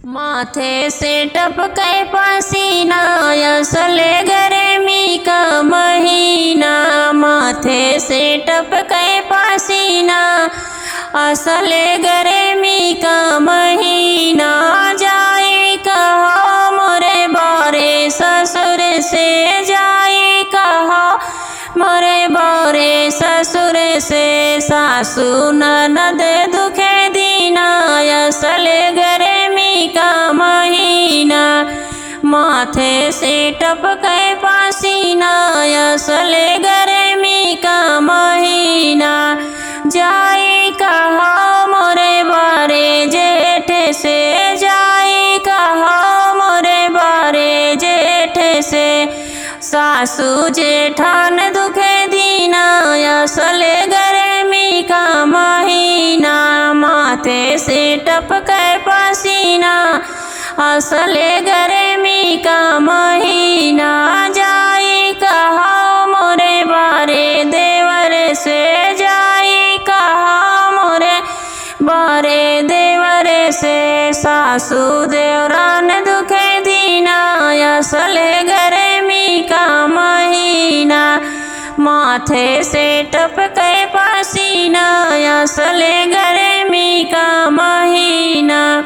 माथे से टपके पसीना असले गर्मी का महीना। माथे से टपके पसीना असले गर्मी का महीना। जाए कहा मोरे बारे ससुर से, जाए कहा मोरे बारे ससुर से। सासू ननद दुखे दीना असले गर्मी का महीना। माथे से टपके पसीना असले गर्मी का महीना। जाए कहा मोरे बारे जेठ से, जाए कहा मोरे बारे जेठ से। सासू जेठान दुखे दीना असले गर्मी का महीना। माथे से टपके पसीना असले गर्मी का महीना। जाए कहा मोरे बारे देवर से, जाए कहा मोरे बारे देवर से। सासू देवरान दुखे दीना असले गर्मी का महीना। माथे से टपके पसीना असले गर्मी का महीना।